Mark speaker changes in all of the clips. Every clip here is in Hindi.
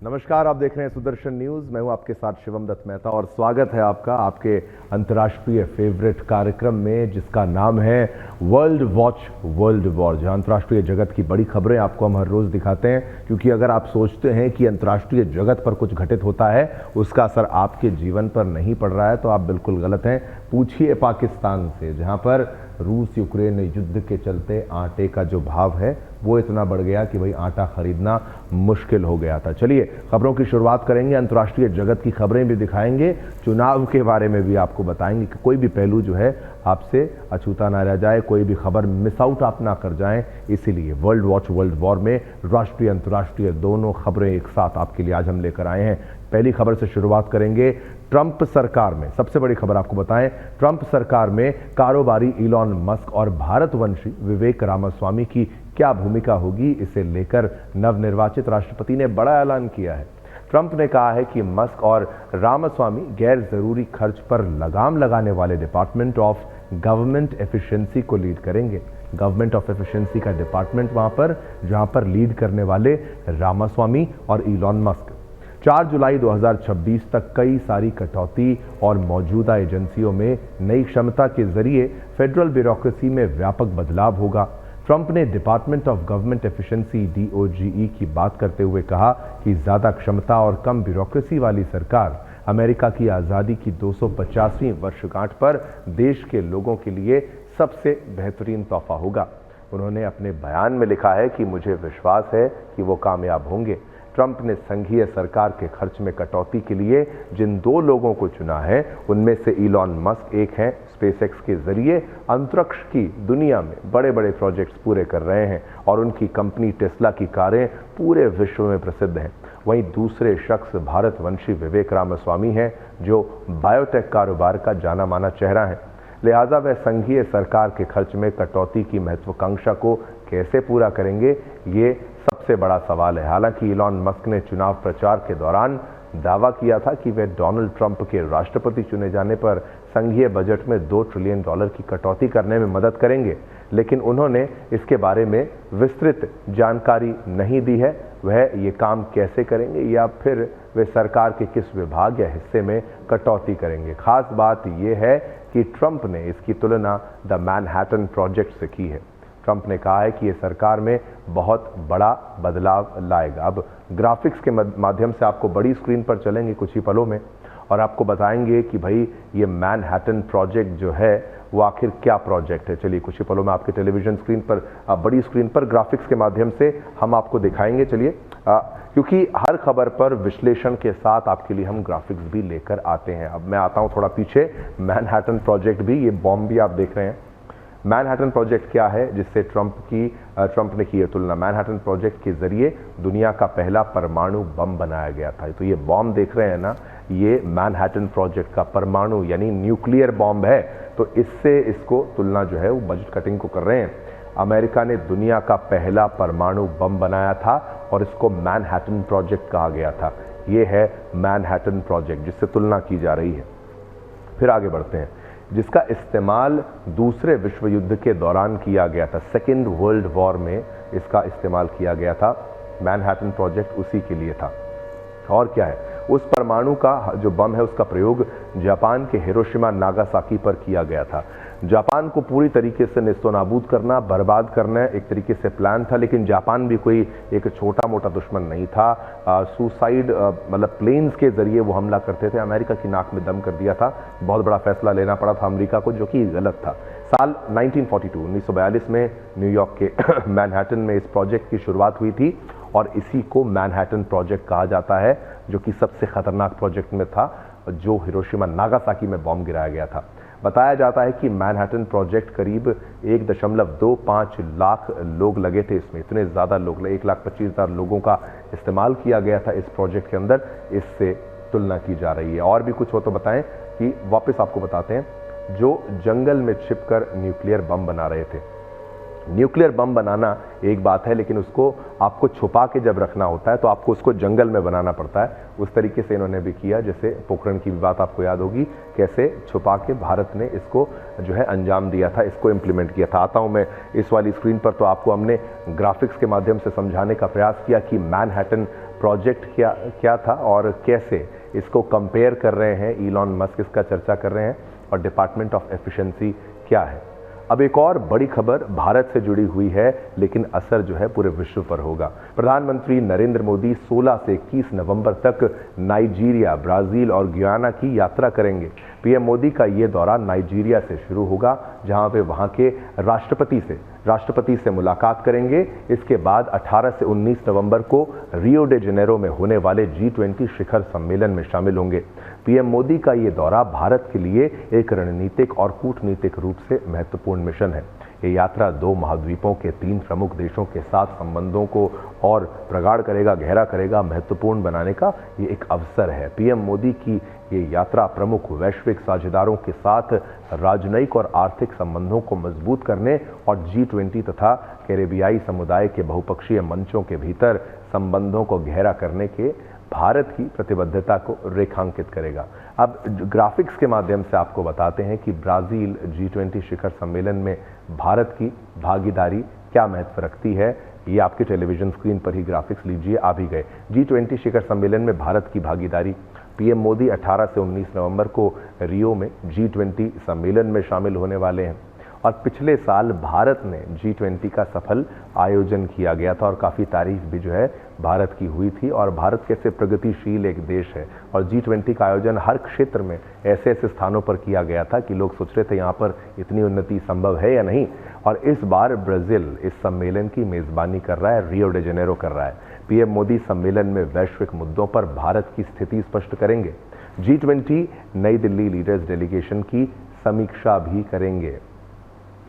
Speaker 1: नमस्कार, आप देख रहे हैं सुदर्शन न्यूज। मैं हूं आपके साथ शिवम दत्त मेहता और स्वागत है आपका आपके अंतर्राष्ट्रीय फेवरेट कार्यक्रम में, जिसका नाम है वर्ल्ड वॉच वर्ल्ड वॉर, जहां अंतर्राष्ट्रीय जगत की बड़ी खबरें आपको हम हर रोज दिखाते हैं। क्योंकि अगर आप सोचते हैं कि अंतर्राष्ट्रीय जगत पर कुछ घटित होता है, उसका असर आपके जीवन पर नहीं पड़ रहा है, तो आप बिल्कुल गलत हैं। पूछिए पाकिस्तान से, जहां पर रूस यूक्रेन युद्ध के चलते आटे का जो भाव है वो इतना बढ़ गया कि भाई आटा खरीदना मुश्किल हो गया था। चलिए खबरों की शुरुआत करेंगे, अंतर्राष्ट्रीय जगत की खबरें भी दिखाएंगे, चुनाव के बारे में भी आपको बताएंगे कि कोई भी पहलू जो है आपसे अछूता ना रह जाए, कोई भी खबर मिस आउट आप ना कर जाएं। इसीलिए वर्ल्ड वॉच वर्ल्ड वॉर में राष्ट्रीय अंतर्राष्ट्रीय दोनों खबरें एक साथ आपके लिए आज हम लेकर आए हैं। पहली खबर से शुरुआत करेंगे। ट्रंप सरकार में सबसे बड़ी खबर आपको बताएं, ट्रंप सरकार में कारोबारी इलॉन मस्क और भारतवंशी विवेक रामास्वामी की क्या भूमिका होगी, इसे लेकर नवनिर्वाचित राष्ट्रपति ने बड़ा ऐलान किया है। ट्रंप ने कहा है कि मस्क और रामास्वामी गैर जरूरी खर्च पर लगाम लगाने वाले डिपार्टमेंट ऑफ गवर्नमेंट एफिशिएंसी को लीड करेंगे। गवर्नमेंट ऑफ एफिशिएंसी का डिपार्टमेंट वहां पर जहां पर लीड करने वाले रामास्वामी और इलॉन मस्क। 4 जुलाई 2026 तक कई सारी कटौती और मौजूदा एजेंसियों में नई क्षमता के जरिए फेडरल ब्यूरोक्रेसी में व्यापक बदलाव होगा। ट्रंप ने department of government efficiency DOGE की बात करते हुए कहा कि ज्यादा क्षमता और कम ब्यूरोक्रेसी वाली सरकार अमेरिका की आज़ादी की 250वीं वर्षगांठ पर देश के लोगों के लिए सबसे बेहतरीन तोहफा होगा। उन्होंने अपने बयान में लिखा है कि मुझे विश्वास है कि वो कामयाब होंगे। ट्रंप ने संघीय सरकार के खर्च में कटौती के लिए जिन 2 लोगों को चुना है, उनमें से इलॉन मस्क एक हैं। स्पेसएक्स के जरिए अंतरिक्ष की दुनिया में बड़े बड़े प्रोजेक्ट्स पूरे कर रहे हैं और उनकी कंपनी टेस्ला की कारें पूरे विश्व में प्रसिद्ध हैं। वहीं दूसरे शख्स भारतवंशी विवेक रामास्वामी हैं, जो बायोटेक कारोबार का जाना माना चेहरा है। लिहाजा वह संघीय सरकार के खर्च में कटौती की महत्वाकांक्षा को कैसे पूरा करेंगे, ये सबसे बड़ा सवाल है। हालांकि इलॉन मस्क ने चुनाव प्रचार के दौरान दावा किया था कि वे डोनाल्ड ट्रंप के राष्ट्रपति चुने जाने पर संघीय बजट में $2 ट्रिलियन की कटौती करने में मदद करेंगे, लेकिन उन्होंने इसके बारे में विस्तृत जानकारी नहीं दी है। वह ये काम कैसे करेंगे या फिर वे सरकार के किस विभाग या हिस्से में कटौती करेंगे। खास बात यह है कि ट्रंप ने इसकी तुलना द मैनहट्टन प्रोजेक्ट से की है। ट्रंप ने कहा है कि ये सरकार में बहुत बड़ा बदलाव लाएगा। अब ग्राफिक्स के माध्यम से आपको बड़ी स्क्रीन पर चलेंगे कुछ ही पलों में और आपको बताएंगे कि भाई ये मैनहट्टन प्रोजेक्ट जो है वो आखिर क्या प्रोजेक्ट है। चलिए कुछ ही पलों में आपके टेलीविजन स्क्रीन पर, बड़ी स्क्रीन पर ग्राफिक्स के माध्यम से हम आपको दिखाएंगे। चलिए, क्योंकि हर खबर पर विश्लेषण के साथ आपके लिए हम ग्राफिक्स भी लेकर आते हैं। अब मैं आता हूं थोड़ा पीछे। मैनहट्टन प्रोजेक्ट भी, ये बॉम्ब भी आप देख रहे हैं। मैनहट्टन प्रोजेक्ट क्या है जिससे ट्रंप ने की है तुलना। मैनहट्टन प्रोजेक्ट के जरिए दुनिया का पहला परमाणु बम बनाया गया था। तो ये बॉम्ब देख रहे हैं ना, ये मैनहट्टन प्रोजेक्ट का परमाणु यानी न्यूक्लियर बॉम्ब है। तो इससे इसको तुलना जो है वो बजट कटिंग को कर रहे हैं। अमेरिका ने दुनिया का पहला परमाणु बम बनाया था और इसको मैनहट्टन प्रोजेक्ट कहा गया था। ये है मैनहट्टन प्रोजेक्ट जिससे तुलना की जा रही है। फिर आगे बढ़ते हैं, जिसका इस्तेमाल दूसरे विश्व युद्ध के दौरान किया गया था। सेकेंड वर्ल्ड वॉर में इसका इस्तेमाल किया गया था। मैनहट्टन प्रोजेक्ट उसी के लिए था। और क्या है, उस परमाणु का जो बम है उसका प्रयोग जापान के हिरोशिमा नागासाकी पर किया गया था। जापान को पूरी तरीके से नेस्तनाबूद करना, बर्बाद करना एक तरीके से प्लान था, लेकिन जापान भी कोई एक छोटा मोटा दुश्मन नहीं था। सुसाइड मतलब प्लेन्स के जरिए वो हमला करते थे। अमेरिका की नाक में दम कर दिया था। बहुत बड़ा फैसला लेना पड़ा था अमेरिका को, जो कि गलत था। साल 1942 में न्यूयॉर्क के मैनहट्टन में इस प्रोजेक्ट की शुरुआत हुई थी और इसी को मैनहट्टन प्रोजेक्ट कहा जाता है, जो कि सबसे खतरनाक प्रोजेक्ट में था, जो हिरोशिमा नागासाकी में बॉम्ब गिराया गया था। बताया जाता है कि मैनहट्टन प्रोजेक्ट करीब 1.25 लाख लोग लगे थे इसमें। इतने ज़्यादा लोग, 1,25,000 लोगों का इस्तेमाल किया गया था इस प्रोजेक्ट के अंदर। इससे तुलना की जा रही है। और भी कुछ हो तो बताएं कि वापस आपको बताते हैं, जो जंगल में छिपकर न्यूक्लियर बम बना रहे थे। न्यूक्लियर बम बनाना एक बात है, लेकिन उसको आपको छुपा के जब रखना होता है तो आपको उसको जंगल में बनाना पड़ता है। उस तरीके से इन्होंने भी किया। जैसे पोखरण की भी बात आपको याद होगी, कैसे छुपा के भारत ने इसको जो है अंजाम दिया था, इसको इम्प्लीमेंट किया था। आता हूं मैं इस वाली स्क्रीन पर, तो आपको हमने ग्राफिक्स के माध्यम से समझाने का प्रयास किया कि मैनहट्टन प्रोजेक्ट क्या क्या था और कैसे इसको कंपेयर कर रहे हैं, इलॉन मस्क इसका चर्चा कर रहे हैं, और डिपार्टमेंट ऑफ एफिशिएंसी क्या है। अब एक और बड़ी खबर भारत से जुड़ी हुई है, लेकिन असर जो है पूरे विश्व पर होगा। प्रधानमंत्री नरेंद्र मोदी 16 से 21 नवंबर तक नाइजीरिया, ब्राजील और गुयाना की यात्रा करेंगे। पीएम मोदी का ये दौरा नाइजीरिया से शुरू होगा, जहां वे वहां के राष्ट्रपति से मुलाकात करेंगे। इसके बाद 18 से 19 नवंबर को रियो डे जेनेरो में होने वाले G20 शिखर सम्मेलन में शामिल होंगे। पीएम मोदी का ये दौरा भारत के लिए एक रणनीतिक और कूटनीतिक रूप से महत्वपूर्ण मिशन है। ये यात्रा 2 महाद्वीपों के 3 प्रमुख देशों के साथ संबंधों को और प्रगाढ़ करेगा, गहरा करेगा, महत्वपूर्ण बनाने का ये एक अवसर है। पीएम मोदी की ये यात्रा प्रमुख वैश्विक साझेदारों के साथ राजनयिक और आर्थिक संबंधों को मजबूत करने और G20 तथा कैरेबियाई समुदाय के बहुपक्षीय मंचों के भीतर संबंधों को गहरा करने के भारत की प्रतिबद्धता को रेखांकित करेगा। अब ग्राफिक्स के माध्यम से आपको बताते हैं कि ब्राजील G20 शिखर सम्मेलन में भारत की भागीदारी क्या महत्व रखती है। ये आपके टेलीविजन स्क्रीन पर ही ग्राफिक्स लीजिए, आ भी गए। G20 शिखर सम्मेलन में भारत की भागीदारी। पीएम मोदी 18 से 19 नवंबर को रियो में G20 सम्मेलन में शामिल होने वाले हैं। और पिछले साल भारत ने G20 का सफल आयोजन किया गया था और काफ़ी तारीफ भी जो है भारत की हुई थी। और भारत कैसे प्रगतिशील एक देश है, और G20 का आयोजन हर क्षेत्र में ऐसे ऐसे स्थानों पर किया गया था कि लोग सोच रहे थे यहाँ पर इतनी उन्नति संभव है या नहीं। और इस बार ब्राज़ील इस सम्मेलन की मेज़बानी कर रहा है, रियो डे जेनेरो कर रहा है। पीएम मोदी सम्मेलन में वैश्विक मुद्दों पर भारत की स्थिति स्पष्ट करेंगे। G20 नई दिल्ली लीडर्स डेलीगेशन की समीक्षा भी करेंगे।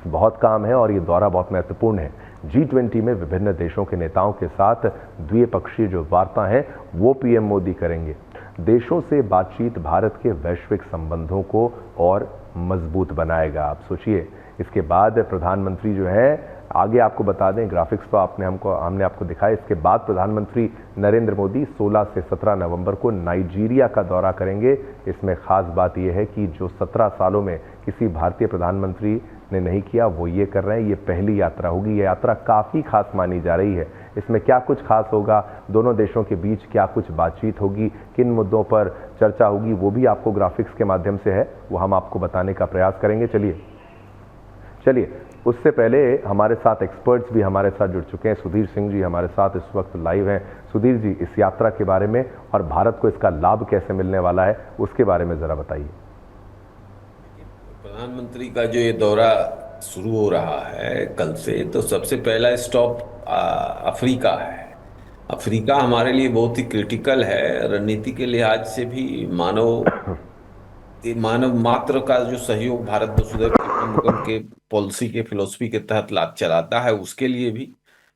Speaker 1: बहुत काम है और ये दौरा बहुत महत्वपूर्ण है। G20 में विभिन्न देशों के नेताओं के साथ द्विपक्षीय जो वार्ता है वो पीएम मोदी करेंगे। देशों से बातचीत भारत के वैश्विक संबंधों को और मजबूत बनाएगा। आप सोचिए, इसके बाद प्रधानमंत्री जो है, आगे आपको बता दें, ग्राफिक्स तो हमने आपको दिखाया। इसके बाद प्रधानमंत्री नरेंद्र मोदी 16 से 17 नवंबर को नाइजीरिया का दौरा करेंगे। इसमें खास बात यह है कि जो 17 सालों में किसी भारतीय प्रधानमंत्री ने नहीं किया वो ये कर रहे हैं। ये पहली यात्रा होगी। ये यात्रा काफ़ी खास मानी जा रही है। इसमें क्या कुछ खास होगा, दोनों देशों के बीच क्या कुछ बातचीत होगी, किन मुद्दों पर चर्चा होगी, वो भी आपको ग्राफिक्स के माध्यम से है, वो हम आपको बताने का प्रयास करेंगे। चलिए उससे पहले हमारे साथ एक्सपर्ट्स भी हमारे साथ जुड़ चुके हैं। सुधीर सिंह जी हमारे साथ इस वक्त लाइव हैं। सुधीर जी, इस यात्रा के बारे में और भारत को इसका लाभ कैसे मिलने वाला है उसके बारे में ज़रा बताइए।
Speaker 2: प्रधानमंत्री का जो ये दौरा शुरू हो रहा है कल से, तो सबसे पहला स्टॉप अफ्रीका है। अफ्रीका हमारे लिए बहुत ही क्रिटिकल है, रणनीति के लिहाज से भी। मानव मात्र का जो सहयोग भारत वसुधैव कुटुंबकम के पॉलिसी के फिलोसफी के तहत लाभ चलाता है, उसके लिए भी।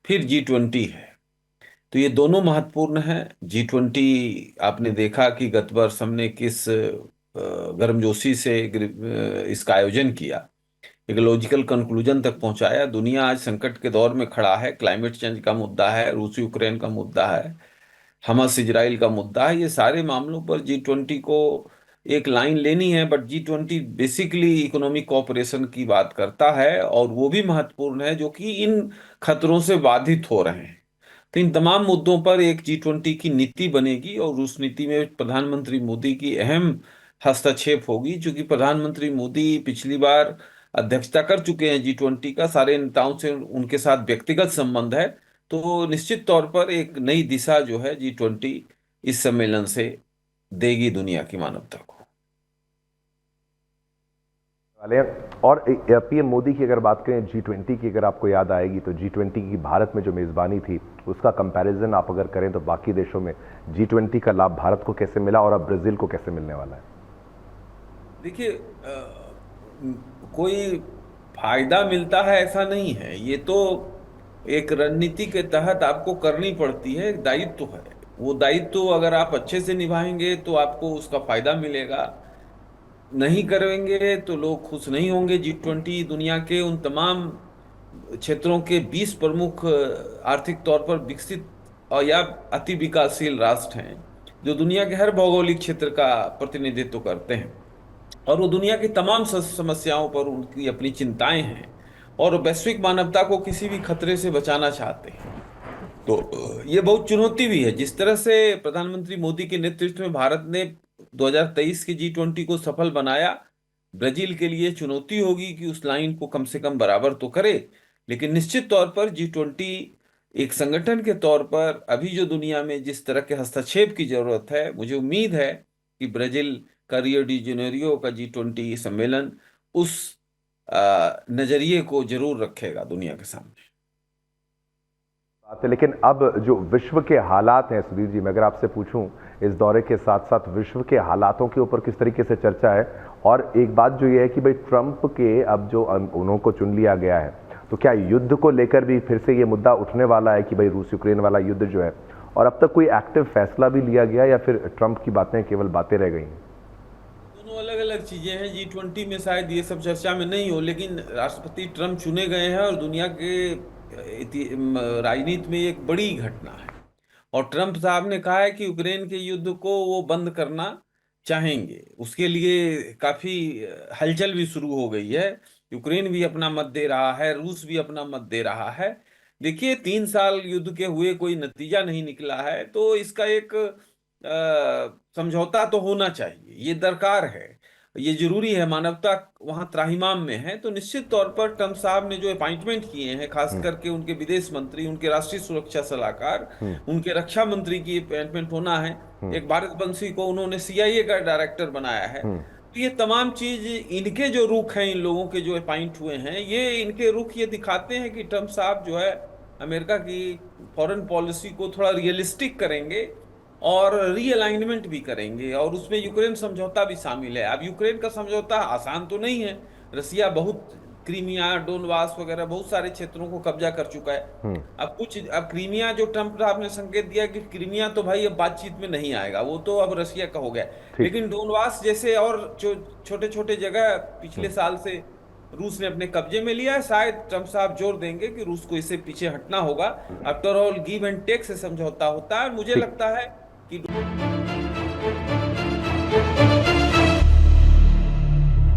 Speaker 2: फिर G20 है, तो ये दोनों महत्वपूर्ण हैं। G20 आपने देखा कि गत वर्ष हमने किस गर्मजोशी से इसका आयोजन किया, एक लॉजिकल कंक्लूजन तक पहुंचाया। दुनिया आज संकट के दौर में खड़ा है। क्लाइमेट चेंज का मुद्दा है, रूस यूक्रेन का मुद्दा है, हमास इजराइल का मुद्दा है। ये सारे मामलों पर G20 को एक लाइन लेनी है। But G20 basically economic cooperation की बात करता है, और वो भी महत्वपूर्ण है जो कि इन खतरों से बाधित हो रहे हैं। तो इन तमाम मुद्दों पर एक G20 की नीति बनेगी, और उस नीति में प्रधानमंत्री मोदी की अहम हस्तक्षेप होगी। क्योंकि प्रधानमंत्री मोदी पिछली बार अध्यक्षता कर चुके हैं G20 का, सारे नेताओं से उनके साथ व्यक्तिगत संबंध है। तो निश्चित तौर पर एक नई दिशा जो है G20 इस सम्मेलन से देगी दुनिया की मानवता को।
Speaker 1: वाले और पीएम मोदी की अगर बात करें, G20 की अगर आपको याद आएगी तो G20 की भारत में जो मेज़बानी थी उसका कंपैरिजन आप अगर करें तो बाकी देशों में G20 का लाभ भारत को कैसे मिला और अब ब्राज़ील को कैसे मिलने वाला है।
Speaker 2: देखिए, कोई फायदा मिलता है ऐसा नहीं है। ये तो एक रणनीति के तहत आपको करनी पड़ती है, एक दायित्व है। वो दायित्व अगर आप अच्छे से निभाएंगे तो आपको उसका फायदा मिलेगा, नहीं करेंगे तो लोग खुश नहीं होंगे। G20 दुनिया के उन तमाम क्षेत्रों के 20 प्रमुख आर्थिक तौर पर विकसित और या अति विकासशील राष्ट्र हैं, जो दुनिया के हर भौगोलिक क्षेत्र का प्रतिनिधित्व करते हैं। और वो दुनिया की तमाम समस्याओं पर उनकी अपनी चिंताएं हैं, और वैश्विक मानवता को किसी भी खतरे से बचाना चाहते हैं। तो ये बहुत चुनौती भी है। जिस तरह से प्रधानमंत्री मोदी के नेतृत्व में भारत ने 2023 के G20 को सफल बनाया, ब्राजील के लिए चुनौती होगी कि उस लाइन को कम से कम बराबर तो करे। लेकिन निश्चित तौर पर G20 एक संगठन के तौर पर अभी जो दुनिया में जिस तरह के हस्तक्षेप की जरूरत है, मुझे उम्मीद है कि ब्राजील का रियो डी जेनेरियो का G20 सम्मेलन उस नजरिए को जरूर रखेगा दुनिया के सामने।
Speaker 1: बात है, लेकिन अब जो विश्व के हालात हैं सुधीर जी, मैं अगर आपसे पूछूं इस दौरे के साथ साथ विश्व के हालातों के ऊपर किस तरीके से चर्चा है। और एक बात जो ये है कि भाई ट्रंप के अब जो उन्हों को चुन लिया गया है, तो क्या युद्ध को लेकर भी फिर से ये मुद्दा उठने वाला है कि भाई रूस यूक्रेन वाला युद्ध जो है, और अब तक कोई एक्टिव फैसला भी लिया गया या फिर ट्रंप की बातें केवल बातें रह गई?
Speaker 2: दोनों अलग अलग चीजें हैं। G20 में शायद ये सब चर्चा में नहीं हो, लेकिन राष्ट्रपति ट्रंप चुने गए हैं और दुनिया के राजनीति में एक बड़ी घटना है। और ट्रंप साहब ने कहा है कि यूक्रेन के युद्ध को वो बंद करना चाहेंगे। उसके लिए काफी हलचल भी शुरू हो गई है। यूक्रेन भी अपना मत दे रहा है, रूस भी अपना मत दे रहा है। देखिए, 3 साल युद्ध के हुए कोई नतीजा नहीं निकला है, तो इसका एक समझौता तो होना चाहिए, ये दरकार है, ये जरूरी है। मानवता वहां त्राहिमाम में है। तो निश्चित तौर पर ट्रंप साहब ने जो अपॉइंटमेंट किए हैं, खास करके उनके विदेश मंत्री, उनके राष्ट्रीय सुरक्षा सलाहकार, उनके रक्षा मंत्री की अपॉइंटमेंट होना है। एक भारत बंसी को उन्होंने CIA का डायरेक्टर बनाया है। तो ये तमाम चीज, इनके जो रुख हैं, इन लोगों के जो अपॉइंट हुए हैं, ये इनके रुख ये दिखाते हैं कि ट्रंप साहब जो है अमेरिका की फॉरेन पॉलिसी को थोड़ा रियलिस्टिक करेंगे और रीअलाइनमेंट भी करेंगे, और उसमें यूक्रेन समझौता भी शामिल है। अब यूक्रेन का समझौता आसान तो नहीं है। रसिया बहुत क्रीमिया, डोनबास वगैरह बहुत सारे क्षेत्रों को कब्जा कर चुका है। अब क्रीमिया, जो ट्रंप साहब ने संकेत दिया कि क्रीमिया तो भाई अब बातचीत में नहीं आएगा, वो तो अब रसिया का हो गया। लेकिन डोनबास जैसे और जो छोटे छोटे जगह पिछले साल से रूस ने अपने कब्जे में लिया है, शायद ट्रंप साहब जोर देंगे कि रूस को इससे पीछे हटना होगा। After all give and take से समझौता होता है। मुझे लगता है कि